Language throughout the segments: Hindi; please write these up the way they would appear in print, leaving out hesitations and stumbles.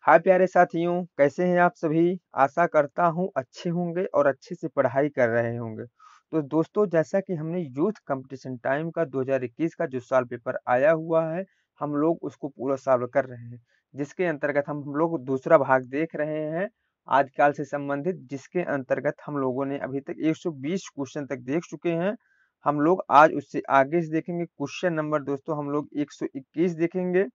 हाय प्यारे साथियों, कैसे हैं आप सभी? आशा करता हूँ अच्छे होंगे और अच्छे से पढ़ाई कर रहे होंगे। तो दोस्तों, जैसा कि हमने यूथ कंपटीशन टाइम का 2021 का जो सॉल्व पेपर आया हुआ है, हम लोग उसको पूरा सॉल्व कर रहे हैं। जिसके अंतर्गत हम लोग दूसरा भाग देख रहे हैं आदिकाल से संबंधित, जिसके अंतर्गत हम लोगों ने अभी तक 120 क्वेश्चन तक देख चुके हैं। हम लोग आज उससे आगे से देखेंगे। क्वेश्चन नंबर दोस्तों हम लोग 121 देखेंगे।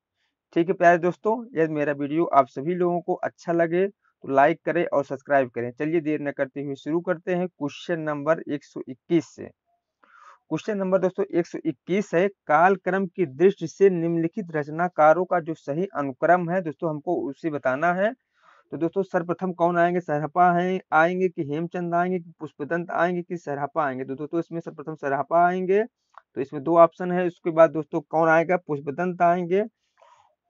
ठीक है प्यारे दोस्तों, यदि मेरा वीडियो आप सभी लोगों को अच्छा लगे तो लाइक करें और सब्सक्राइब करें। चलिए देर न करते हुए शुरू करते हैं क्वेश्चन नंबर 121 से। क्वेश्चन नंबर दोस्तों 121 है, कालक्रम की दृष्टि से निम्नलिखित रचनाकारों का जो सही अनुक्रम है दोस्तों हमको उसे बताना है। तो दोस्तों सर्वप्रथम कौन आएंगे? सरहपा है आएंगे कि हेमचंद आएंगे कि पुष्पदंत आएंगे कि सरहपा आएंगे? तो दोस्तों इसमें सर्वप्रथम सरहपा आएंगे। तो इसमें दो ऑप्शन है। उसके बाद दोस्तों कौन आएगा? पुष्पदंत आएंगे।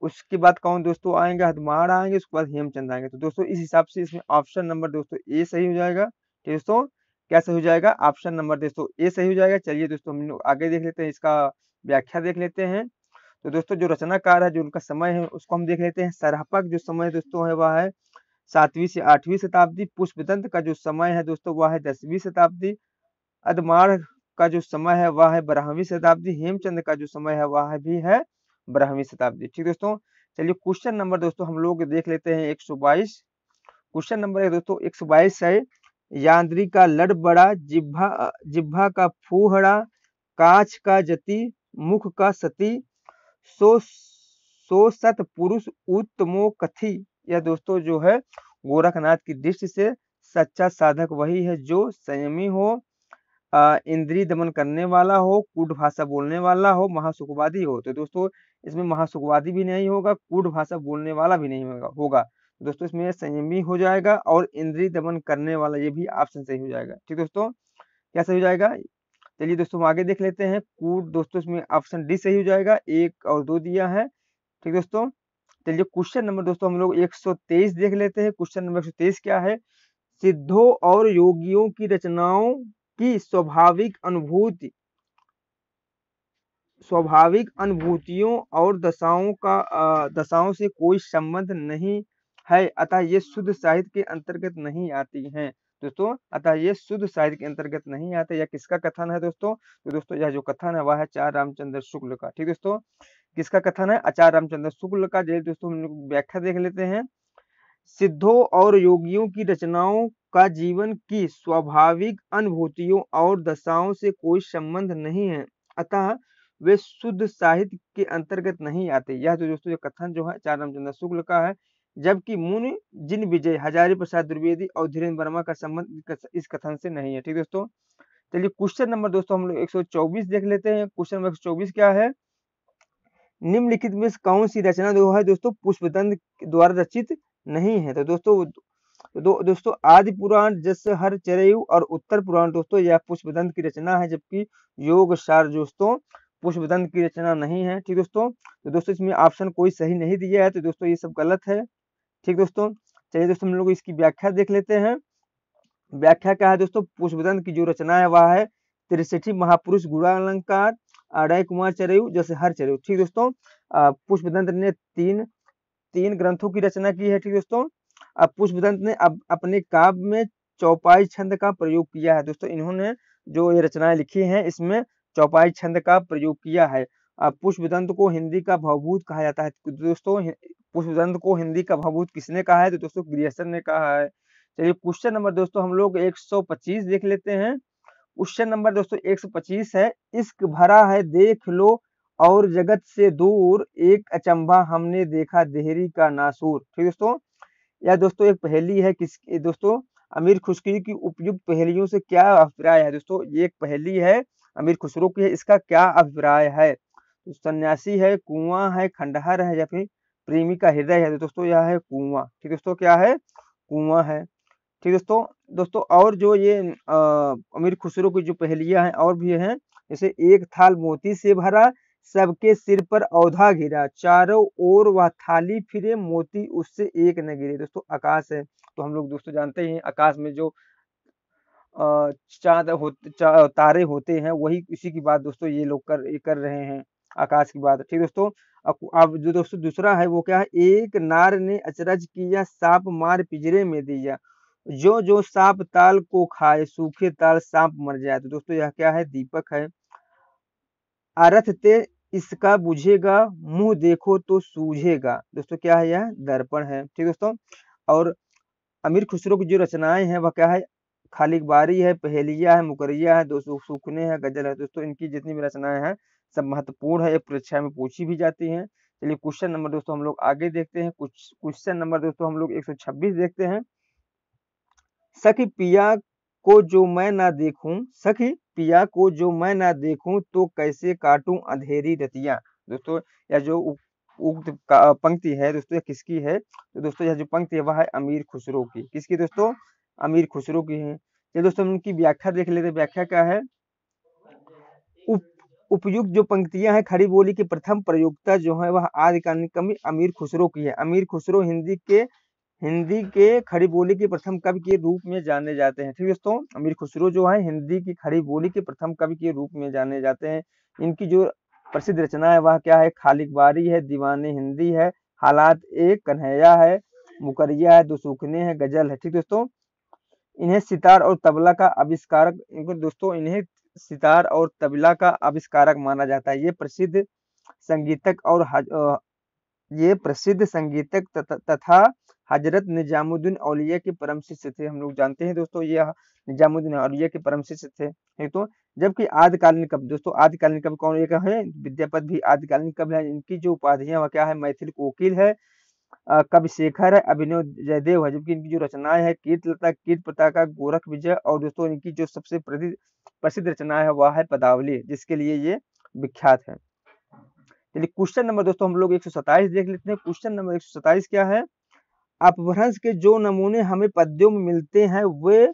उसके बाद कौन दोस्तों आएंगे? हदमाड़ आएंगे। उसके बाद हेमचंद आएंगे। तो दोस्तों इस हिसाब से इसमें ऑप्शन नंबर दोस्तों ए सही हो जाएगा। ठीक दोस्तों, क्या सही हो जाएगा? ऑप्शन नंबर दोस्तों ए सही हो जाएगा। चलिए दोस्तों हम लोग आगे देख लेते हैं, इसका व्याख्या देख लेते हैं। तो दोस्तों जो रचनाकार है, जो उनका समय है उसको हम देख लेते हैं। सरहपा का जो समय दोस्तों है वह है 7वीं से 8वीं शताब्दी। पुष्पदंत का जो समय है दोस्तों वह है 10वीं शताब्दी। अदमार का जो समय है वह है 12वीं शताब्दी। हेमचंद का जो समय है वह भी है 12वीं शताब्दी। ठीक दोस्तों, चलिए क्वेश्चन नंबर दोस्तों हम लोग देख लेते हैं 122। क्वेश्चन नंबर है दोस्तों 122 है, यांत्रिक का लड़बड़ा, जिह्वा का फूहड़ा, काच का जति, मुख का सती, सो सो सत पुरुष उत्तमो कथी। यह दोस्तों जो है गोरखनाथ की दृष्टि से सच्चा साधक वही है जो संयमी हो, इंद्रिय दमन करने वाला हो, कूट भाषा बोलने वाला हो, महासुखवादी हो। तो दोस्तों इसमें महासुखवादी भी नहीं होगा, कूट भाषा बोलने वाला भी नहीं होगा। दोस्तों इसमें संयमी हो जाएगा और इंद्रिय दमन करने वाला, ये भी ऑप्शन सही हो जाएगा। ठीक दोस्तों, क्या सही हो जाएगा? चलिए दोस्तों हम आगे देख लेते हैं। कूट दोस्तों इसमें ऑप्शन डी सही हो जाएगा, 1 और 2 दिया है। ठीक दोस्तों, चलिए क्वेश्चन नंबर दोस्तों हम लोग 123 देख लेते हैं। क्वेश्चन नंबर 123 क्या है? सिद्धों और योगियों की रचनाओं की स्वाभाविक अनुभूतियों और दशाओं से कोई संबंध नहीं है, अतः ये शुद्ध साहित्य के अंतर्गत नहीं आती हैं। दोस्तों अतः ये शुद्ध साहित्य के अंतर्गत नहीं आते। यह किसका कथन है दोस्तों? तो दोस्तों यह जो कथन है वह है आचार्य रामचंद्र शुक्ल का। ठीक दोस्तों, किसका कथन है? आचार्य रामचंद्र शुक्ल का। जैसे दोस्तों हम लोग व्याख्या देख लेते हैं। सिद्धों और योगियों की रचनाओं का जीवन की स्वाभाविक अनुभूतियों और दशाओं से कोई संबंध नहीं है, अतः वे शुद्ध साहित्य के अंतर्गत नहीं आते। यह जो दोस्तों ये कथन जो है आचार्य रामचंद्र शुक्ल का है। जबकि मुनि जिन विजय, हजारी प्रसाद द्विवेदी और धीरेन्द्र वर्मा का संबंध इस कथन से नहीं है। ठीक दोस्तों, चलिए क्वेश्चन नंबर दोस्तों हम लोग 124 देख लेते हैं। क्वेश्चन नंबर 124 क्या है? निम्नलिखित में से कौन सी रचना जो है दोस्तों पुष्पदंत द्वारा रचित नहीं है? तो दोस्तों आदि पुराण, जैसे हर चरयु और उत्तर पुराण दोस्तों यह पुष्पदंत की रचना है, जबकि योग सार दोस्तों पुष्पदंत की रचना नहीं है। ठीक दोस्तों, तो दोस्तों इसमें ऑप्शन कोई सही नहीं दिया है, तो दोस्तों ये सब गलत है। ठीक दोस्तों, चलिए दोस्तों हम लोग इसकी व्याख्या देख लेते हैं। व्याख्या क्या है दोस्तों? पुष्पदंत की जो रचना है वह है 63 महापुरुष गुणालंकार, अड़य कुमार चरयु, जैसे हर चरयु। ठीक दोस्तों, पुष्पदंत ने तीन तीन ग्रंथों की रचना की है। ठीक दोस्तों, अब पुष्पदंत ने अब अपने काव्य में चौपाई छंद का प्रयोग किया है। दोस्तों इन्होंने जो ये रचनाएं लिखी हैं इसमें चौपाई छंद का प्रयोग किया है। पुष्पदंत को हिंदी का भवभूत कहा जाता है। दोस्तों पुष्पदंत को हिंदी का भवभूत किसने कहा है? तो दोस्तों ग्रियर्सन ने कहा है। चलिए क्वेश्चन नंबर दोस्तों हम लोग 125 देख लेते हैं। क्वेश्चन नंबर दोस्तों 125 है, इश्क भरा है देख लो और जगत से दूर, एक अचंभा हमने देखा देहरी का नासूर। ठीक दोस्तों, यह दोस्तों एक पहेली है। दोस्तों अमीर खुसरो की उपयुक्त पहेलियों से क्या अभिप्राय है? दोस्तों ये एक पहेली है अमीर खुसरो की है, इसका क्या अभिप्राय है? तो सन्यासी है, कुआं है, खंडहर है या फिर प्रेमी का हृदय है? तो दोस्तों यह है कुआं। ठीक दोस्तों, क्या है? कुआं है। ठीक दोस्तों और जो ये अमीर खुसरो की जो पहेलियां हैं और भी हैं, जैसे एक थाल मोती से भरा, सबके सिर पर औधा घिरा, चारों ओर वह थाली फिरे, मोती उससे एक न गिरे। दोस्तों आकाश है। तो हम लोग दोस्तों जानते ही हैं आकाश में जो तारे होते हैं, वही इसी की बात दोस्तों ये लोग कर रहे हैं। आकाश की बात है। ठीक दोस्तों, अब जो दोस्तों दूसरा है वो क्या है, एक नार ने अचरज किया साप मार पिंजरे में दिया, जो जो साप ताल को खाए सूखे ताल सांप मर जाए। तो दोस्तों यह क्या है, दीपक है। अरथ ते इसका बुझेगा, मुंह देखो तो सूझेगा। दोस्तों क्या है, यह दर्पण है। ठीक दोस्तों, और अमीर खुसरो की जो रचनाएं हैं वह क्या है, खालिक बारी है, पहेलिया है, मुकरिया है, दोस्तों सुखने है, गजल है। दोस्तों इनकी जितनी भी रचनाएं हैं सब महत्वपूर्ण है, ये परीक्षा में पूछी भी जाती हैं। चलिए क्वेश्चन नंबर दोस्तों हम लोग आगे देखते हैं। कुछ क्वेश्चन नंबर दोस्तों हम लोग 126 देखते हैं। सखी पिया को जो मैं ना देखूं, सखी पिया को जो मैं ना देखूं तो कैसे काटूं अंधेरी रतियां। दोस्तों यह जो उक्त पंक्ति है दोस्तों, यह किसकी है, तो दोस्तों यह जो पंक्ति है वह है अमीर खुसरो की। किसकी दोस्तों, अमीर खुसरो की है। चलिए दोस्तों हम उनकी व्याख्या देख लेते हैं। व्याख्या क्या है, उप, उपयुक्त जो पंक्तियां हैं खड़ी बोली की प्रथम प्रयोक्ता जो है वह आदिकालीन कवि अमीर खुसरो की है। अमीर खुसरो हिंदी के खड़ी बोली के प्रथम कवि के रूप में जाने जाते हैं। ठीक है दोस्तों, अमीर खुसरो जो है हिंदी की खड़ी बोली के प्रथम कवि के रूप में जाने जाते हैं। इनकी जो प्रसिद्ध रचना है वह क्या है, खालिक बारी है, दीवाने हिंदी है, हालात एक, कन्हैया है, मुकरिया है, दो सूखने है, गजल है। ठीक दोस्तों, इन्हें सितार और तबला का आविष्कारक, इनको दोस्तों इन्हें सितार और तबला का आविष्कारक माना जाता है। ये प्रसिद्ध संगीतक तथा हजरत निजामुद्दीन औलिया के परम शिष्य थे। हम लोग जानते हैं दोस्तों ये निजामुद्दीन औलिया के परम शिष्य थे। ठीक तो, जबकि आदिकालीन कवि दोस्तों, आदिकालीन कवि कौन एक है, विद्यापति भी आदिकालीन कवि है। इनकी जो उपाधियां वह क्या है, मैथिल कोकिल है, कवि शेखर है, अभिनव जयदेव है। जबकि इनकी जो रचनाएं है कीर्तलता, कीर्त पताका, गोरख विजय, और दोस्तों इनकी जो सबसे प्रसिद्ध रचना है वह है पदावली, जिसके लिए ये विख्यात है। चलिए क्वेश्चन नंबर दोस्तों हम लोग 127 देख लेते हैं। क्वेश्चन नंबर 127 क्या है, अपभ्रंश के जो नमूने हमें पद्यों में मिलते हैं वे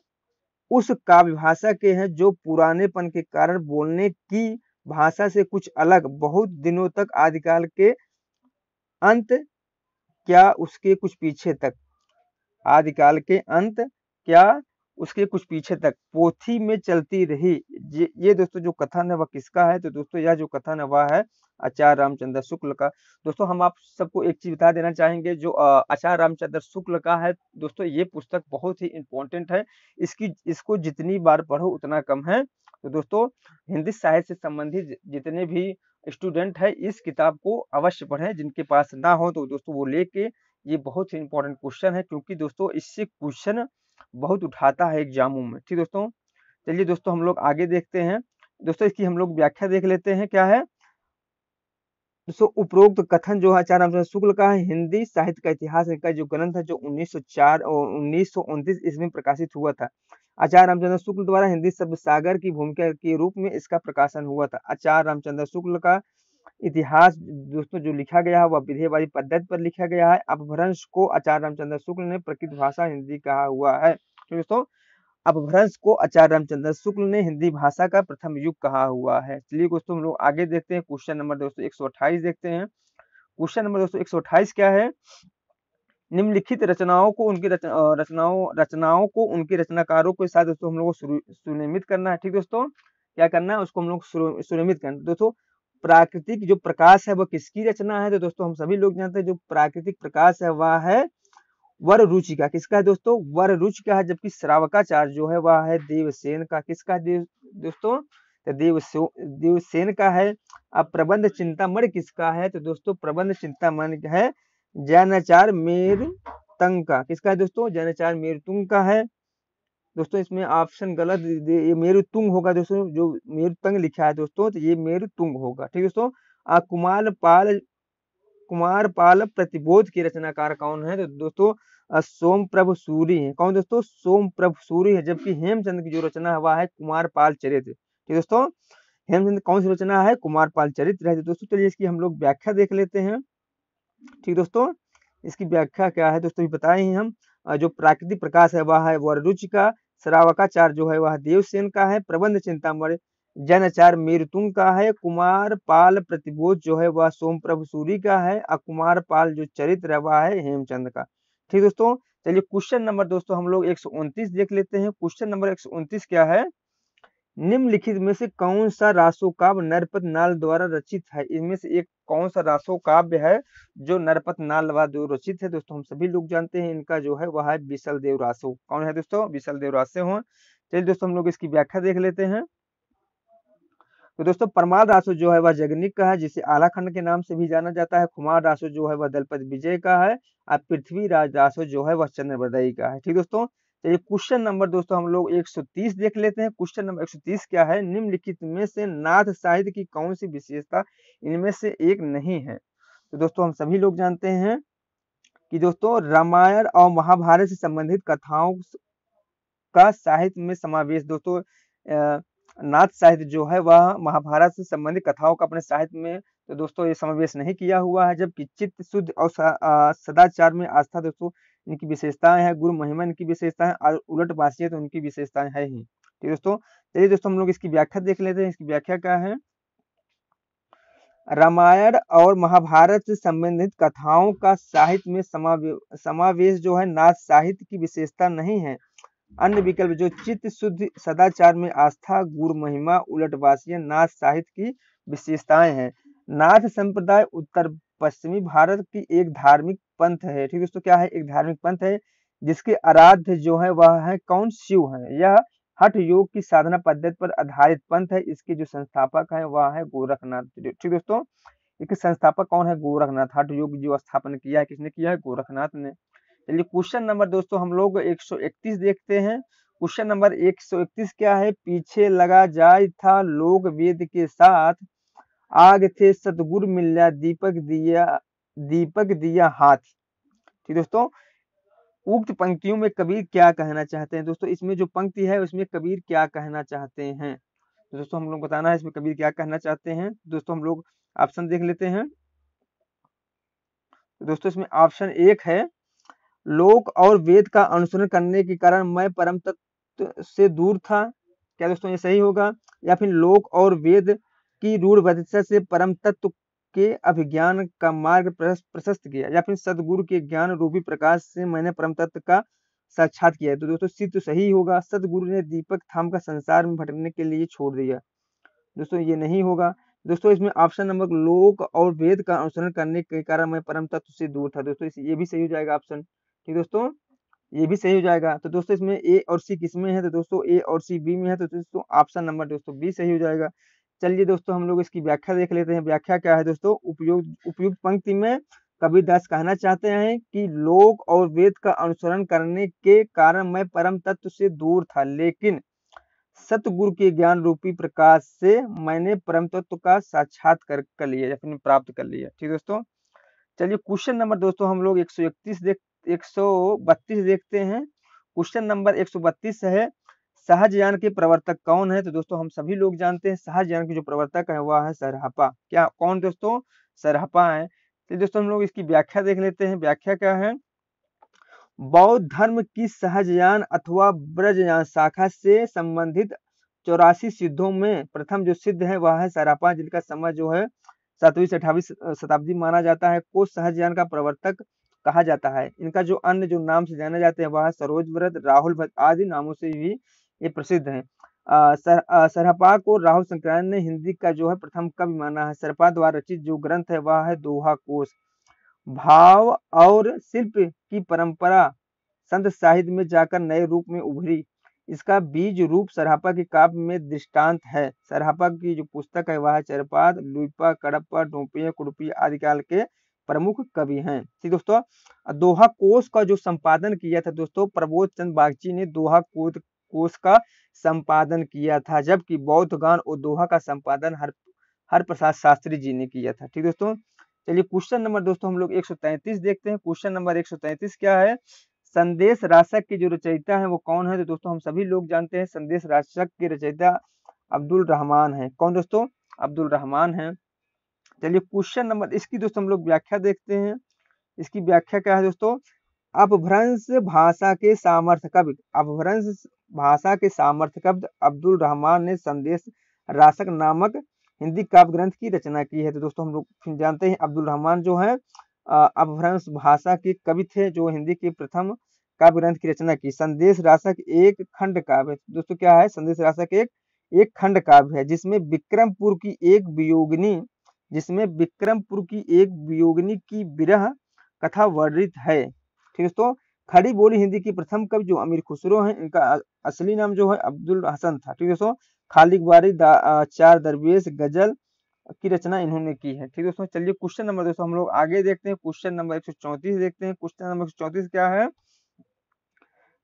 उस काव्य भाषा के हैं जो पुरानेपन के कारण बोलने की भाषा से कुछ अलग, बहुत दिनों तक आदिकाल के अंत क्या उसके कुछ पीछे तक, आदिकाल के अंत क्या उसके कुछ पीछे तक पोथी में चलती रही। ये दोस्तों जो कथन है वह किसका है, तो दोस्तों यह जो कथन है वह है आचार्य रामचंद्र शुक्ल का। दोस्तों हम आप सबको एक चीज बता देना चाहेंगे, जो आचार्य रामचंद्र शुक्ल का है दोस्तों, ये पुस्तक बहुत ही इंपॉर्टेंट है। इसको जितनी बार पढ़ो उतना कम है। तो दोस्तों हिंदी साहित्य से संबंधित जितने भी स्टूडेंट है इस किताब को अवश्य पढ़ें। जिनके पास ना हो तो दोस्तों वो लेके, ये बहुत ही इंपॉर्टेंट क्वेश्चन है, क्योंकि दोस्तों इससे क्वेश्चन बहुत उठाता है एग्जामों में। ठीक दोस्तों, चलिए दोस्तों हम लोग आगे देखते हैं। दोस्तों इसकी हम लोग व्याख्या देख लेते हैं क्या है। दोस्तों उपरोक्त कथन जो है आचार्य रामचंद्र शुक्ल का है, हिंदी साहित्य का इतिहास का जो ग्रंथ है जो 1904 और 1929 ईस्वी में प्रकाशित हुआ था। आचार्य रामचंद्र शुक्ल द्वारा हिंदी शब्द सागर की भूमिका के रूप में इसका प्रकाशन हुआ था। आचार्य रामचंद्र शुक्ल का इतिहास दोस्तों जो लिखा गया है वह विधेयवादी पद्धति पर लिखा गया है। अपभ्रंश को आचार्य रामचंद्र शुक्ल ने प्रकृत भाषा हिंदी कहा हुआ है। तो दोस्तों अपभ्रंश को आचार्य रामचंद्र शुक्ल ने हिंदी भाषा का प्रथम युग कहा हुआ है। चलिए दोस्तों हम लोग आगे देखते हैं। क्वेश्चन नंबर दोस्तों 128 देखते हैं। क्वेश्चन नंबर दोस्तों 128 क्या है, निम्नलिखित रचनाओं को उनके रचनाकारों के साथ दोस्तों हम लोग को सुनियमित करना है। ठीक दोस्तों, क्या करना है, उसको हम लोग सुनियमित करना है। दोस्तों प्राकृतिक जो प्रकाश है वह किसकी रचना है, तो दोस्तों हम सभी लोग जानते हैं जो प्राकृतिक प्रकाश है वह है वर रुचि का। किसका है दोस्तों, वर रुचि का है। जबकि श्रावकाचार्य जो है वह है देवसेन का। किसका है दोस्तों, तो देवसेन का है। अब प्रबंध चिंतामणि किसका है, तो दोस्तों प्रबंध चिंतामणि है जैनाचार्य मेरुतंग का। किसका है दोस्तों, जैनाचार्य मेरुतंग का है। दोस्तों इसमें ऑप्शन गलत, ये मेरुतुंग होगा दोस्तों, जो मेरुतंग लिखा है दोस्तों तो ये मेरुतुंग होगा। ठीक दोस्तों, कुमार पाल प्रतिबोध के रचनाकार कौन है, तो दोस्तों सोम प्रभु सूरी है। कौन दोस्तों, सोम प्रभु सूरी है। जबकि हेमचंद की जो रचना है वह है कुमार पाल चरित्र। ठीक दोस्तों, हेमचंद कौन सी रचना है, कुमार पाल चरित्र है। दोस्तों चलिए इसकी हम लोग व्याख्या देख लेते हैं। ठीक दोस्तों, इसकी व्याख्या क्या है दोस्तों, बताए ही हम। जो प्राकृतिक प्रकाश है वह है वररुचि का, श्रावकाचार्य जो है वह देवसेन का है, प्रबंध चिंतामणि जैनाचार्य मेरुतुंग का है, कुमार पाल प्रतिबोध जो है वह सोम प्रभु सूरी का है, और कुमार पाल जो चरित्र है वह है हेमचंद का। ठीक दोस्तों, चलिए क्वेश्चन नंबर दोस्तों हम लोग 129 देख लेते हैं। क्वेश्चन नंबर 129 क्या है, निम्नलिखित में से कौन सा रासो काव्य नरपत नाल द्वारा रचित है? इनमें से एक कौन सा रासो काव्य है जो नरपत नाल द्वारा रचित है? दोस्तों हम सभी लोग जानते हैं इनका जो है वह है बिसल देव रासो। कौन है दोस्तों? बिसल देव रासो हो। चलिए दोस्तों हम लोग इसकी व्याख्या देख लेते हैं। तो दोस्तों परमार रासो जो है वह जगनिक का है, जिसे आलाखंड के नाम से भी जाना जाता है। खुमार रासो जो है वह दलपत विजय का है, और पृथ्वीराज रासो जो है वह चंद्रवरदाई का है। ठीक दोस्तों, चलिए क्वेश्चन नंबर दोस्तों हम लोग 130 देख लेते हैं। क्वेश्चन नंबर 130 क्या है? निम्नलिखित में से नाथ साहित्य की कौन सी विशेषता इनमें से एक नहीं है? तो दोस्तों हम सभी लोग जानते हैं कि दोस्तों रामायण और महाभारत से संबंधित कथाओं का साहित्य में समावेश। दोस्तों नाथ साहित्य जो है वह महाभारत से संबंधित कथाओं का अपने साहित्य में तो दोस्तों ये समावेश नहीं किया हुआ है। जबकि चित्त शुद्ध और सदाचार में आस्था दोस्तों इनकी विशेषताएं हैं, गुरु महिमा इनकी विशेषताएं, और उलट बासियत उनकी विशेषताएं है ही। ठीक दोस्तों, चलिए दोस्तों हम लोग इसकी व्याख्या देख लेते हैं। इसकी व्याख्या क्या है? रामायण और महाभारत से संबंधित कथाओं का साहित्य में समावेश जो है नाथ साहित्य की विशेषता नहीं है। अन्य विकल्प जो चित्त शुद्ध, सदाचार में आस्था, गुरु महिमा, उलटवासियां नाथ साहित्य की विशेषताएं हैं। नाथ संप्रदाय उत्तर पश्चिमी भारत की एक धार्मिक पंथ है। ठीक दोस्तों, क्या है? एक धार्मिक पंथ है जिसके आराध्य जो है वह है कौन? शिव है। यह हठ योग की साधना पद्धति पर आधारित पंथ है। इसके जो संस्थापक है वह है गोरखनाथ। ठीक दोस्तों, इसके संस्थापक कौन है? गोरखनाथ। हठ योग जो स्थापन किया है किसने किया है? गोरखनाथ ने। चलिए क्वेश्चन नंबर दोस्तों हम लोग 131 देखते हैं। क्वेश्चन नंबर 131 क्या है? पीछे लगा जाय था लोक वेद के साथ, आग थे सतगुरु मिल्या दीपक दिया हाथ। ठीक दोस्तों, उक्त पंक्तियों में कबीर क्या कहना चाहते हैं? दोस्तों इसमें जो पंक्ति है उसमें कबीर क्या कहना चाहते हैं? तो दोस्तों हम लोग बताना है इसमें कबीर क्या कहना चाहते हैं। दोस्तों हम लोग ऑप्शन देख लेते हैं। तो दोस्तों इसमें ऑप्शन 1 है, लोक और वेद का अनुसरण करने के कारण मैं परम तत्व से दूर था। क्या दोस्तों ये सही होगा? या फिर लोक और वेद की रूढ़ बद्धता से परम तत्व के अभिज्ञान का मार्ग प्रशस्त किया, या फिर सदगुरु के ज्ञान रूपी प्रकाश से मैंने परम तत्व का साक्षात किया। तो दोस्तों सी तो सही होगा, सदगुरु ने दीपक थाम का संसार में भटकने के लिए छोड़ दिया। दोस्तों ये नहीं होगा। दोस्तों इसमें ऑप्शन नंबर लोक और वेद का अनुसरण करने के कारण मैं परम तत्व से दूर था। दोस्तों ये भी सही हो जाएगा ऑप्शन। ठीक दोस्तों, ये भी सही हो जाएगा। तो दोस्तों इसमें ए और सी किसमें है? तो दोस्तों ए और सी बी में है। तो दोस्तों ऑप्शन नंबर दोस्तों बी सही हो जाएगा। चलिए दोस्तों हम लोग इसकी व्याख्या देख लेते हैं। व्याख्या क्या है दोस्तों? उपयुक्त पंक्ति में कबीरदास कहना चाहते हैं कि लोक और वेद का अनुसरण करने के कारण मैं परम तत्व से दूर था, लेकिन सतगुरु के ज्ञान रूपी प्रकाश से मैंने परम तत्व का साक्षात कर लिया या फिर प्राप्त कर लिया। ठीक दोस्तों, चलिए क्वेश्चन नंबर दोस्तों हम लोग 132 देखते हैं। क्वेश्चन नंबर 132 है, सहजयान के प्रवर्तक कौन है? तो दोस्तों हम सभी लोग जानते हैं सहजयान के जो प्रवर्तक है वह है सरहपा। क्या कौन दोस्तों? सरहपा है। तो दोस्तों हम लोग इसकी व्याख्या देख लेते हैं। व्याख्या क्या है? बौद्ध धर्म की सहजयान अथवा ब्रजयान शाखा से संबंधित 84 सिद्धों में प्रथम जो सिद्ध है वह है सरहपा, जिनका समय जो है 7वीं से 8वीं शताब्दी माना जाता है, को सहजयान का प्रवर्तक कहा जाता है। इनका जो अन्य जो नाम से जाने जाते हैं वह है सरोज व्रत, राहुल भट्ट आदि नामों से भी ये प्रसिद्ध है। सरहपा को राहुल शंकराचार्य ने हिंदी का जो है प्रथम कवि माना है। सरहपा द्वारा रचित जो ग्रंथ है वह है दोहा कोश। भाव और शिल्प की परंपरा संत साहित्य में जाकर नए रूप में उभरी। इसका बीज रूप सरहपा के काव्य में दृष्टांत है। सरहपा की जो पुस्तक है वह चरपाद, लुइपा, कडप्पा, डोंपिया, कुडुपी आदि काल के प्रमुख कवि हैं। ठीक दोस्तों, दोहा कोश का जो संपादन किया था दोस्तों प्रबोध चंद बागची ने दोहा कोश का संपादन किया था, जबकि बौद्ध गान और दोहा का संपादन हर प्रसाद शास्त्री जी ने किया था। ठीक दोस्तों, चलिए क्वेश्चन नंबर दोस्तों हम लोग 133 देखते हैं। क्वेश्चन नंबर 133 क्या है? संदेश राशक की जो रचयिता है वो कौन है? तो दोस्तों हम सभी लोग जानते हैं संदेश राशक के रचयिता अब्दुल रहमान है। कौन दोस्तों? अब्दुल रहमान है। चलिए क्वेश्चन नंबर इसकी दोस्तों हम लोग व्याख्या देखते हैं। इसकी व्याख्या क्या है दोस्तों? अपभ्रंश भाषा के सामर्थ्य कवि, अपभ्रंश भाषा के सामर्थ्य कवि अब्दुल रहमान ने संदेश राशक नामक हिंदी काव्य ग्रंथ की रचना की है। तो दोस्तों हम लोग जानते हैं अब्दुल रहमान जो है अपभ्रंश भाषा के कवि थे जो हिंदी के प्रथम काव्य ग्रंथ की रचना की। संदेश राशक एक खंड काव्य। दोस्तों क्या है? संदेश राशक एक एक खंड काव्य है जिसमें विक्रमपुर की एक वियोगिनी की विरह कथा वर्णित है। ठीक है दोस्तों, खड़ी बोली हिंदी की प्रथम कवि जो अमीर खुसरो हैं, इनका असली नाम जो है अब्दुल हसन था। ठीक है दोस्तों, खालिद बारी चार दरवेश गजल की रचना इन्होंने की है। ठीक है दोस्तों, चलिए क्वेश्चन नंबर दोस्तों हम लोग आगे देखते हैं। क्वेश्चन नंबर 134 देखते हैं। क्वेश्चन नंबर 134 क्या है?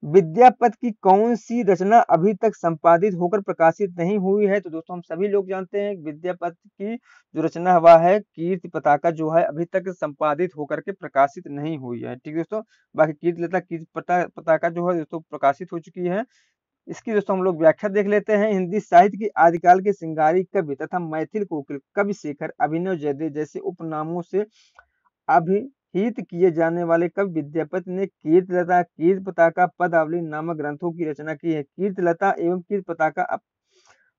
विद्यापति की कौन सी रचना अभी तक संपादित होकर प्रकाशित नहीं हुई है? तो दोस्तों हम सभी लोग जानते हैं विद्यापति की जो रचना हुआ है कीर्ति पताका जो है अभी तक संपादित होकर के प्रकाशित नहीं हुई है। ठीक है दोस्तों, बाकी कीर्ति पताका जो है दोस्तों प्रकाशित हो चुकी है। इसकी दोस्तों हम लोग व्याख्या देख लेते हैं। हिंदी साहित्य के आदिकाल के श्रृंगारी कवि तथा मैथिल कोकिल कवि शेखर, अभिनव जयदेव जैसे उपनामों से अभिहित किए जाने वाले कवि विद्यापति ने कीर्तिलता, कीर्ति पताका, पदावली नामक ग्रंथों की रचना की है। कीर्तिलता एवं कीर्ति पताका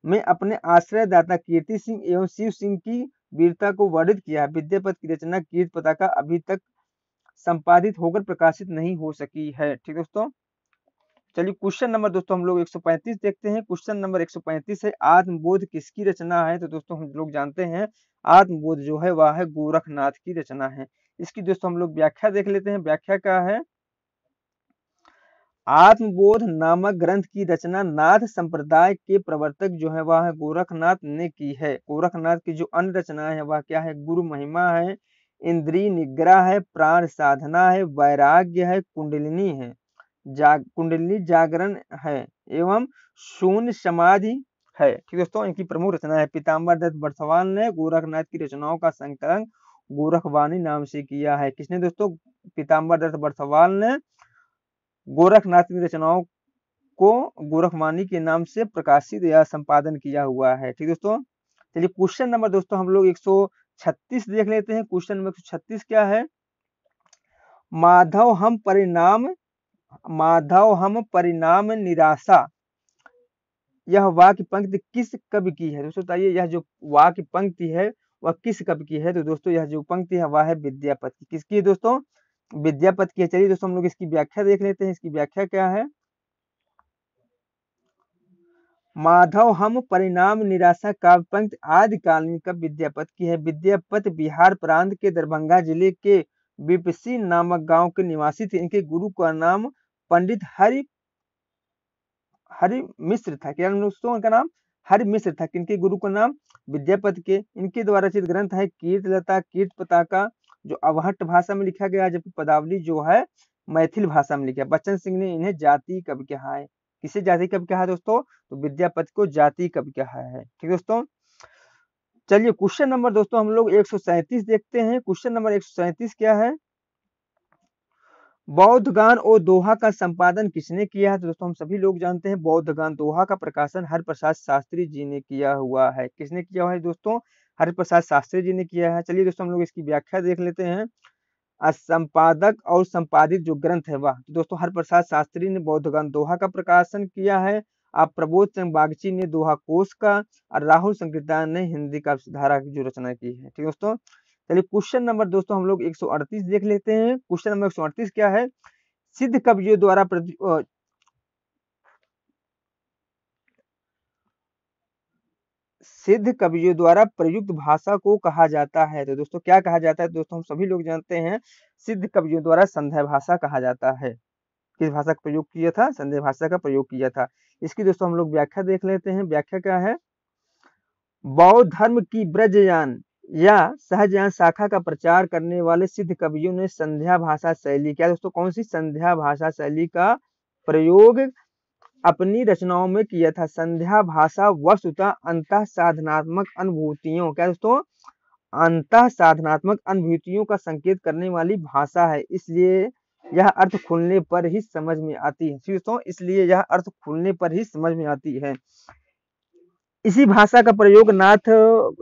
में अपने आश्रयदाता कीर्ति सिंह एवं शिव सिंह की वीरता को वर्णित किया है। विद्यापति की रचना कीर्ति पताका अभी तक संपादित होकर प्रकाशित नहीं हो सकी है। ठीक दोस्तों, चलिए क्वेश्चन नंबर दोस्तों हम लोग 135 देखते हैं। क्वेश्चन नंबर 135 है आत्मबोध किसकी रचना है? तो दोस्तों हम लोग जानते हैं आत्मबोध जो है वह है गोरखनाथ की रचना है। इसकी दोस्तों हम लोग व्याख्या देख लेते हैं। व्याख्या क्या है? आत्मबोध नामक ग्रंथ की रचना नाथ संप्रदाय के प्रवर्तक जो है वह है गोरखनाथ ने की है। गोरखनाथ की जो अन्य रचना है वह क्या है? गुरु महिमा है, इंद्रिय निग्रह है, प्राण साधना है, वैराग्य है, कुंडलिनी है, कुंडली जागरण है एवं शून्य समाधि है। ठीक दोस्तों, इनकी प्रमुख रचना है। पीताम्बर दत्त बरसवाल ने गोरखनाथ की रचनाओं का संकलन गोरखवाणी नाम से किया है। किसने दोस्तों? पीताम्बर दत्त बरसवाल ने गोरखनाथ की रचनाओं को गोरखवाणी के नाम से प्रकाशित या संपादन किया हुआ है। ठीक दोस्तों, चलिए क्वेश्चन नंबर दोस्तों हम लोग 136 देख लेते हैं। क्वेश्चन नंबर 136 क्या है? माधव हम परिणाम निराशा, यह वाक्य पंक्ति किस कवि की है? दोस्तों बताइए यह जो वाक्य पंक्ति है वह किस कवि की है? तो दोस्तों यह जो पंक्ति है वह है विद्यापति की। किसकी है दोस्तों? विद्यापति की है। चलिए दोस्तों हम लोग इसकी व्याख्या देख लेते हैं। इसकी व्याख्या क्या है? माधव हम परिणाम निराशा काव्य पंक्ति आदिकालीन कवि विद्यापति की है। विद्यापति बिहार प्रांत के दरभंगा जिले के बिपसी नामक गांव के निवासी थे। इनके गुरु का नाम पंडित हरि मिश्र था। क्या दोस्तों इनका नाम? हरि मिश्र था। किनके गुरु का नाम? विद्यापति के। इनके द्वारा रचित ग्रंथ है कीर्तिलता, कीर्ति पताका जो अवहट्ट भाषा में लिखा गया, जबकि पदावली जो है मैथिल भाषा में लिखा। बच्चन सिंह ने इन्हें जाति कवि कहा है। किसे जाति कवि कहा दोस्तों? तो विद्यापति को जाति कवि कहा है। ठीक दोस्तों, चलिए क्वेश्चन नंबर दोस्तों हम लोग 137 देखते हैं। क्वेश्चन नंबर 137 क्या है? बौद्ध गान और दोहा का संपादन किसने किया है? तो दोस्तों हम सभी लोग जानते हैं बौद्ध गान दोहा का प्रकाशन हरिप्रसाद शास्त्री जी ने किया हुआ है। किसने किया हुआ है दोस्तों? हरिप्रसाद शास्त्री जी ने किया है। चलिए दोस्तों हम लोग इसकी व्याख्या देख लेते हैं। संपादक और संपादित जो ग्रंथ है वह तो दोस्तों हरिप्रसाद शास्त्री ने बौद्ध गान दोहा का प्रकाशन किया है। आप प्रबोध चंद बागची ने दोहा कोश का और राहुल संकीर्तन ने हिंदी का धारा की जो रचना की है। ठीक दोस्तों, चलिए क्वेश्चन नंबर दोस्तों हम लोग 138 देख लेते हैं। क्वेश्चन नंबर 138 क्या है? सिद्ध कवियों द्वारा प्रयुक्त भाषा को कहा जाता है। तो दोस्तों क्या कहा जाता है? दोस्तों हम सभी लोग जानते हैं सिद्ध कवियों द्वारा संध्या भाषा कहा जाता है। किस भाषा का प्रयोग किया था? संध्या भाषा का प्रयोग किया था। इसकी दोस्तों हम लोग व्याख्या देख लेते हैं। व्याख्या क्या है? बौद्ध धर्म की ब्रजयान या सहजयान शाखा का प्रचार करने वाले सिद्ध कवियों ने संध्या भाषा शैली, क्या दोस्तों कौन सी? संध्या भाषा शैली का प्रयोग अपनी रचनाओं में किया था। संध्या भाषा वस्तुतः अंतः साधनात्मक अनुभूतियों, क्या दोस्तों? अंतः साधनात्मक अनुभूतियों का संकेत करने वाली भाषा है, इसलिए यह अर्थ खुलने पर ही समझ में आती है। दोस्तों इसलिए यह अर्थ खुलने पर ही समझ में आती है। इसी भाषा का प्रयोग नाथ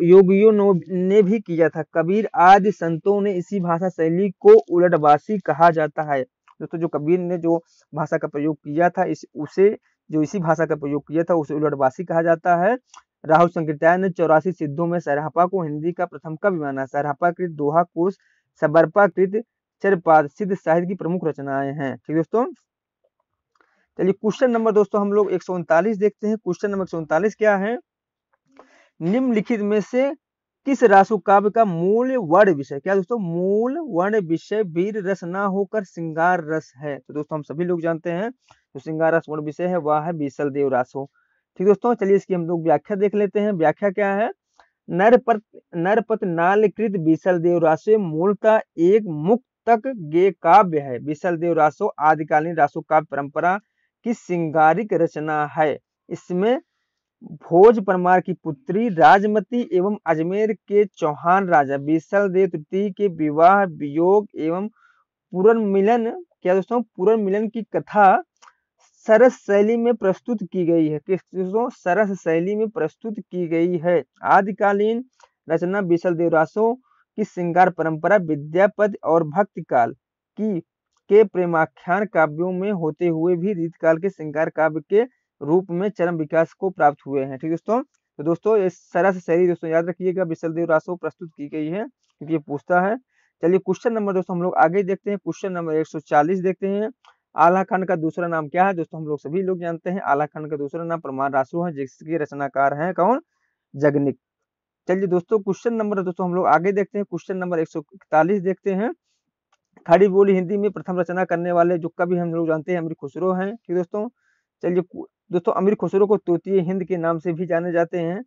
योगियों ने भी किया था। कबीर आदि संतों ने इसी भाषा शैली को उलटवासी कहा जाता है। दोस्तों जो कबीर ने जो भाषा का प्रयोग किया था इसी भाषा का प्रयोग किया था उसे उलटवासी कहा जाता है। राहुल संकीर्तन ने 84 सिद्धों में सरहपा को हिंदी का प्रथम कवि माना। सरहपा कृत दोहा कोश सबरपा कृत चरपाद सिद्ध साहित्य की प्रमुख रचनाएं हैं। ठीक दोस्तों, चलिए क्वेश्चन नंबर दोस्तों हम लोग 139 देखते हैं। क्वेश्चन नंबर 139 क्या है, निम्नलिखित में से किस रासो काव्य का मूल वर्ण विषय, क्या दोस्तों, मूल वर्ण विषय वीर रस ना होकर श्रृंगार रस है। तो दोस्तों हम सभी लोग जानते हैं जो श्रृंगार रस वर्ण विषय है वह है बीसल देव रासो। ठीक दोस्तों, चलिए इसकी हम लोग व्याख्या देख लेते हैं। व्याख्या क्या है, नरपत नालकृत बीसल देव रासो मूलतः एक मुक्तक गे काव्य है। बीसल देव रासो आदिकालीन रासो काव्य परंपरा की श्रृंगारिक रचना है। इसमें भोज परमार की पुत्री राजमती एवं अजमेर के चौहान राजा बीसल देव तृतीय के विवाह वियोग एवं पुनर्मिलन, क्या दोस्तों, पुनर्मिलन की कथा सरस शैली में प्रस्तुत की गई है। किस दोस्तों, सरस शैली में प्रस्तुत की गई है। आदिकालीन रचना बीसल देव रासो की श्रृंगार परंपरा विद्यापति और भक्ति काल की के प्रेमाख्यान काव्यों में होते हुए भी रीतकाल के श्रृंगार काव्य के रूप में चरम विकास को प्राप्त हुए हैं। ठीक दोस्तों, तो दोस्तों ये सरस शैली दोस्तों याद रखिएगा बीसल देव रासो प्रस्तुत की गई है, क्योंकि ये पूछता है। चलिए क्वेश्चन नंबर दोस्तों हम लोग आगे देखते हैं। क्वेश्चन नंबर 140 देखते हैं। आला खंड का दूसरा नाम क्या है दोस्तों, हम लोग सभी लोग जानते हैं आला खंड का दूसरा नाम प्रमाण रासो है, जिसके रचनाकार हैं कौन, जगनिक। चलिए दोस्तों क्वेश्चन नंबर दोस्तों हम लोग आगे देखते हैं। क्वेश्चन नंबर 141 देखते हैं। खड़ी बोली हिंदी में प्रथम रचना करने वाले जो कवि हम लोग जानते हैं अमीर खुसरो हैं। ठीक दोस्तों, चलिए दोस्तों अमीर खुसरो को तोतिए हिंद के नाम से भी जाने जाते हैं।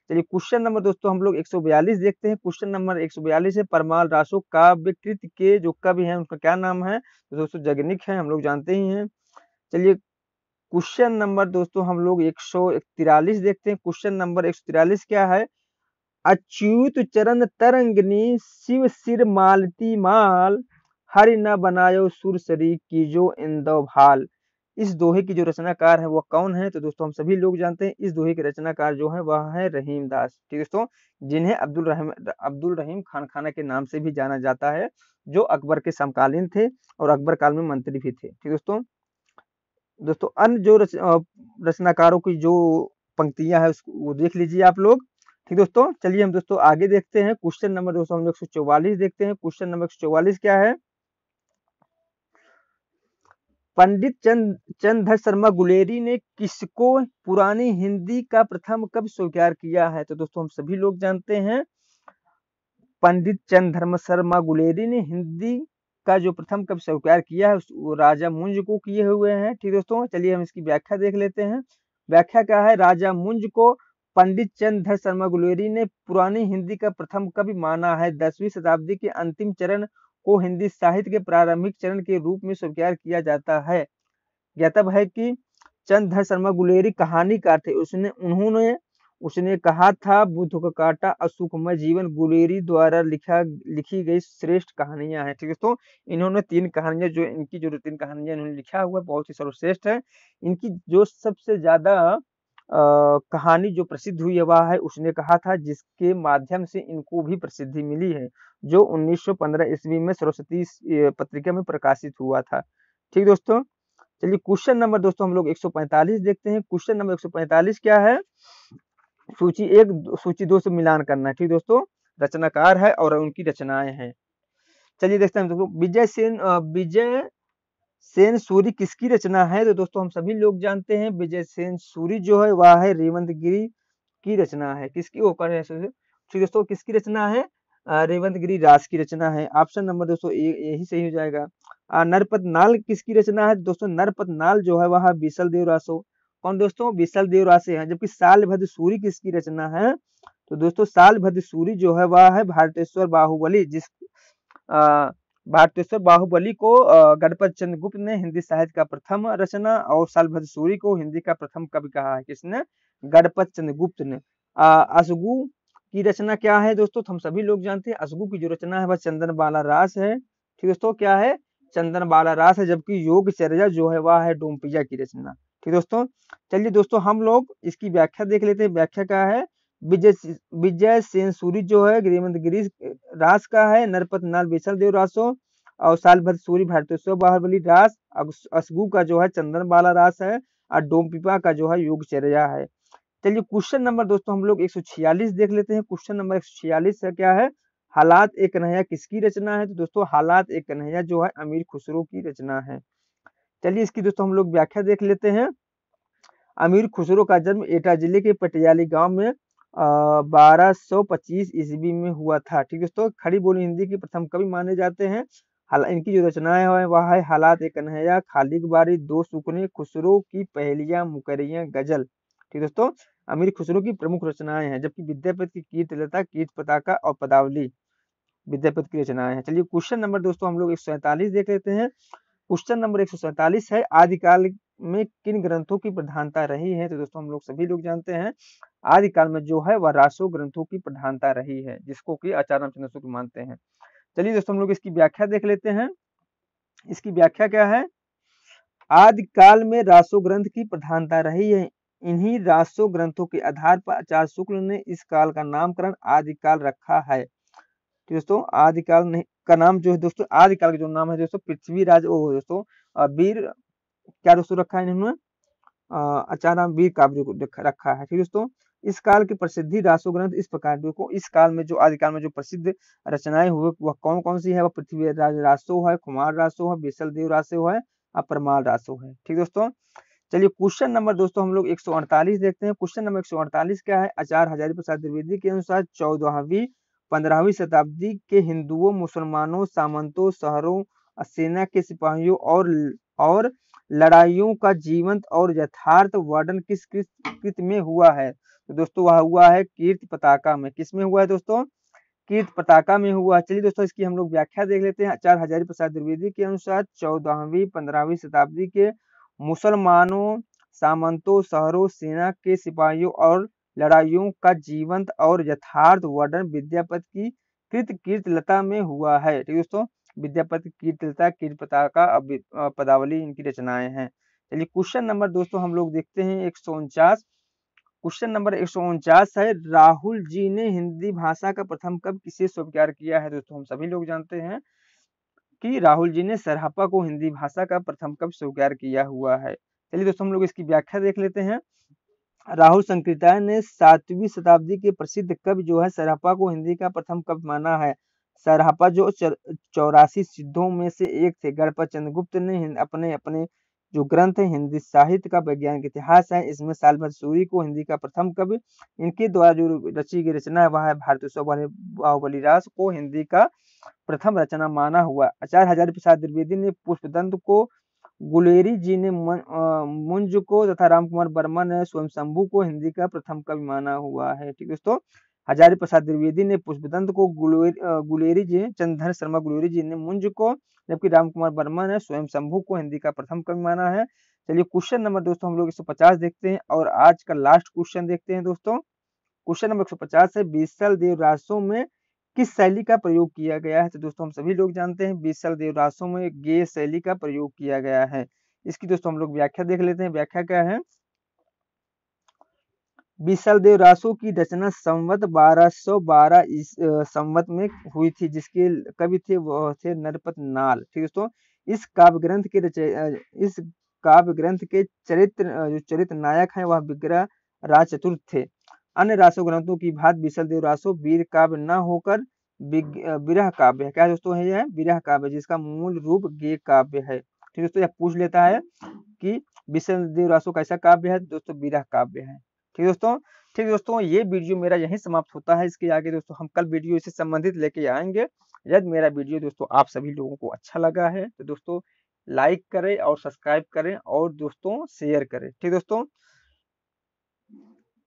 चलिए क्वेश्चन नंबर दोस्तों हम लोग 142 देखते हैं। क्वेश्चन नंबर 142 है, परमाल रासो काव्यकृत के जो कवि हैं उनका क्या नाम है, तो दोस्तों जगनिक है, हम लोग जानते ही हैं। चलिए क्वेश्चन नंबर दोस्तों हम लोग 143 देखते हैं। क्वेश्चन नंबर 143 क्या है, अच्युत चरण तरंगनी शिव सिर मालती माल हरि न बनायो सुर सरी की जो इंदो भाल। इस दोहे की जो रचनाकार है वह कौन है, तो दोस्तों हम सभी लोग जानते हैं इस दोहे के रचनाकार जो है वह है रहीम दास। ठीक दोस्तों, जिन्हें अब्दुल रहीम खानखाना के नाम से भी जाना जाता है, जो अकबर के समकालीन थे और अकबर काल में मंत्री भी थे। ठीक दोस्तों, अन्य जो रचनाकारों की जो पंक्तियां है उसको वो देख लीजिए आप लोग। ठीक दोस्तों, चलिए हम दोस्तों आगे देखते हैं। क्वेश्चन नंबर दोस्तों हम 144 देखते हैं। क्वेश्चन नंबर 144 क्या है, पंडित चंद्रधर शर्मा गुलेरी ने किसको पुरानी हिंदी का प्रथम कवि स्वीकार किया है, तो दोस्तों हम सभी लोग जानते हैं पंडित चंद्रधर शर्मा गुलेरी ने हिंदी का जो प्रथम कवि स्वीकार किया है वो राजा मुंज को किए हुए हैं। ठीक दोस्तों, चलिए हम इसकी व्याख्या देख लेते हैं। व्याख्या क्या है, राजा मुंज को पंडित चंद्रधर शर्मा गुलेरी ने पुरानी हिंदी का प्रथम कवि माना है। 10वीं शताब्दी के अंतिम चरण को हिंदी साहित्य के प्रारंभिक चरण के रूप में स्वीकार किया जाता है। ज्ञातव्य है कि चंद्रधर शर्मा गुलेरी कहानीकार थे। उसने कहा था बुद्ध का काटा असुखमय जीवन गुलेरी द्वारा लिखी गई श्रेष्ठ कहानियां हैं। ठीक है दोस्तों, इन्होंने 3 कहानियां जो इनकी जो 3 कहानियां इन्होंने लिखा हुआ है बहुत ही सर्वश्रेष्ठ है। इनकी जो सबसे ज्यादा कहानी जो प्रसिद्ध हुई है वह है उसने कहा था, जिसके माध्यम से इनको भी प्रसिद्धि मिली है, जो 1915 ईस्वी में सरस्वती पत्रिका में प्रकाशित हुआ था। ठीक दोस्तों, चलिए क्वेश्चन नंबर दोस्तों हम लोग 145 देखते हैं। क्वेश्चन नंबर 145 क्या है, सूची 1 सूची 2 से मिलान करना है। ठीक दोस्तों, रचनाकार है और उनकी रचनाएं हैं। चलिए देखते हैं दोस्तों, विजय सेन सूरी किसकी रचना है, तो दोस्तों हम सभी लोग जानते हैं विजय सेन सूरी जो है वह है रेवंत गिरी की रचना है। किसकी वो कर ठीक दोस्तों, किसकी रचना है, रेवंत गिरी राज की रचना है। ऑप्शन नंबर दोस्तों यही सही हो जाएगा। नरपत नाल किसकी रचना है, दोस्तों नरपत नाल जो है वह बीसल देव रासो, कौन दोस्तों, बीसल देव रासे हैं। जबकि साल भद्र सूरी किसकी रचना है, तो दोस्तों साल भद्र सूरी जो है वह है भारतेश्वर बाहुबली, भारतेश्वर बाहुबली को गणपत चंद्रगुप्त ने हिंदी साहित्य का प्रथम रचना और सालभद्र सूरी को हिंदी का प्रथम कवि कहा है। किसने, गणपत चंद्रगुप्त ने। असगु की रचना क्या है दोस्तों, तो हम सभी लोग जानते हैं असगु की जो रचना है वह चंदन बाला रास है। ठीक दोस्तों, क्या है, चंदन बाला रास है। जबकि योगचर्या जो है वह है डोमपिया की रचना। ठीक दोस्तों, चलिए दोस्तों हम लोग इसकी व्याख्या देख लेते हैं। व्याख्या क्या है, विजय सेन सूरी जो है रेवंत गिरी रास का है, नरपत नाल बीसल देव रासो और साल भद्र सूरी भारतेश्वर बाहुबली रास, असगु का जो है चंदन बाला रास है और डोमपिपा का जो है योगचर्या है। चलिए क्वेश्चन नंबर दोस्तों हम लोग 146 देख लेते हैं। क्वेश्चन नंबर 146 है क्या है, हालात एक कन्हैया किसकी रचना है, तो दोस्तों हालात एक कन्हैया जो है अमीर खुसरो की रचना है। चलिए इसकी दोस्तों हम लोग व्याख्या देख लेते हैं। अमीर खुसरो का जन्म एटा जिले के पटियाली गांव में 1225 ईस्वी में हुआ था। ठीक दोस्तों, खड़ी बोली हिंदी की प्रथम कवि माने जाते हैं। इनकी जो रचनाएं है वह है हालात एक कन्हैया, खालिक बारी, दो सुकने, खुसरो की पहेलियां, मुकरियां, गजल। ठीक दोस्तों, अमीर खुसरो की प्रमुख रचनाएं हैं, जबकि विद्यापति की कीर्तलता, कीर्त पताका और पदावली विद्यापति की रचनाएं हैं। चलिए क्वेश्चन नंबर दोस्तों हम लोग 147 देख लेते हैं। क्वेश्चन नंबर 147 है, आदिकाल में किन ग्रंथों की प्रधानता रही है? तो दोस्तों हम लोग सभी लोग जानते हैं आदिकाल में जो है वह रासो ग्रंथों की प्रधानता रही है, जिसको कि आचार्य रामचंद्र शुक्ल मानते हैं। चलिए दोस्तों हम लोग इसकी व्याख्या देख लेते हैं। इसकी व्याख्या क्या है? आदिकाल में रासो ग्रंथ की प्रधानता रही है। इन्हीं रासो ग्रंथों के आधार पर आचार्य शुक्ल ने इस काल का नामकरण आदिकाल रखा है। दोस्तों आदिकाल नहीं का नाम जो है दोस्तों, आदिकाल का जो नाम है दोस्तों पृथ्वीराज ओ दोस्तों वीर क्या दोस्तों रखा है इन्होंने आचार्य वीर काव्य को रखा है। ठीक दोस्तों, इस काल की प्रसिद्धि रासो ग्रंथ इस प्रकार देखो, इस काल में जो आदिकाल में जो प्रसिद्ध रचनाएं हुए वह कौन कौन सी है? वह पृथ्वीराज रासो है, कुमार रासो है, बीसल देव रासो है और परमाल रासो है। ठीक दोस्तों, चलिए क्वेश्चन नंबर दोस्तों हम लोग 148 देखते हैं। क्वेश्चन नंबर 148 क्या है? आचार्य हजारी प्रसाद द्विवेदी के अनुसार 14वीं 15वीं शताब्दी के हिंदुओं, मुसलमानों, सामंतों, शहरों, सेना के सिपाहियों और लड़ाइयों का जीवंत और यथार्थ वर्णन किस कृत में हुआ है? तो दोस्तों वह हुआ है कीर्ति पताका में। किस में हुआ है दोस्तों? कीर्ति पताका में हुआ। चलिए दोस्तों इसकी हम लोग व्याख्या देख लेते हैं। आचार्य हजारी प्रसाद द्विवेदी के अनुसार 14वीं 15वीं शताब्दी के मुसलमानों, सामंतों, शहरों, सेना के सिपाहियों और लड़ाइयों का जीवंत और यथार्थ वर्णन विद्यापति की कीर्तिलता में हुआ है। ठीक दोस्तों, विद्यापति कीर्तिलता, कीर्ति पताका, पदावली इनकी रचनाएं हैं। चलिए क्वेश्चन नंबर दोस्तों हम लोग देखते हैं 149। क्वेश्चन नंबर 149 है, राहुल जी ने हिंदी भाषा का प्रथम कब किसे स्वीकार किया है? दोस्तों हम सभी लोग जानते हैं कि राहुल जी ने सराहपा को हिंदी भाषा का प्रथम कब स्वीकार किया हुआ है। चलिए दोस्तों हम लोग इसकी व्याख्या देख लेते हैं। राहुल संकृताय ने 7वीं शताब्दी के प्रसिद्ध कवि जो है सराहपा को हिंदी का प्रथम कवि माना है। सराहपा जो 84 सिद्धों में से एक थे। गणपत चंद्रगुप्त ने अपने अपने जो ग्रंथ है हिंदी साहित्य का वैज्ञानिक इतिहास है, इसमें सालभर सूरी को हिंदी का प्रथम कवि, इनके द्वारा जो रची गई रचना है वह है भारतेश्वर बाहुबली रास को हिंदी का प्रथम रचना माना हुआ। आचार्य हजारी प्रसाद द्विवेदी ने पुष्पदंत को, गुलेरी जी ने मुंज को तथा रामकुमार वर्मा ने स्वयंशंभू को हिंदी का प्रथम कवि माना हुआ है। ठीक दोस्तों, हजारी प्रसाद द्विवेदी ने पुष्पदंत को, गुलेरी जी चंद्रधर शर्मा गुलेरी जी ने मुंज को, जबकि रामकुमार वर्मा ने स्वयंशंभू को हिंदी का प्रथम कवि माना है। चलिए क्वेश्चन नंबर दोस्तों हम लोग 150 देखते हैं और आज का लास्ट क्वेश्चन देखते हैं दोस्तों। क्वेश्चन नंबर 150 है, बीसल देव रासों में किस शैली का प्रयोग किया गया है? तो दोस्तों हम सभी लोग जानते हैं बीसल देव रासों में गेय शैली का प्रयोग किया गया है। इसकी दोस्तों हम लोग व्याख्या देख लेते हैं। व्याख्या क्या है? बीसल देव रासों की रचना संवत 1212 संवत में हुई थी, जिसके कवि थे वह थे नरपत नाल। ठीक दोस्तों, इस काव्य ग्रंथ के जो चरित्र नायक हैं वह विग्रह राज चतुर्थ थे। अन्य रासो ग्रंथों की भांति बीसल देव रासो वीर काव्य न होकर विरह काव्य है। क्या दोस्तों है? यह विरह काव्य, जिसका मूल रूप गेय काव्य है। ठीक दोस्तों, यह पूछ लेता है कि बीसल देव रासो कैसा काव्य है? दोस्तों विरह काव्य है। ठीक दोस्तों ये वीडियो मेरा यहीं समाप्त होता है। इसके आगे दोस्तों हम कल वीडियो इससे संबंधित लेके आएंगे। यदि मेरा वीडियो दोस्तों आप सभी लोगों को अच्छा लगा है तो दोस्तों लाइक करें और सब्सक्राइब करें और दोस्तों शेयर करें। ठीक दोस्तों,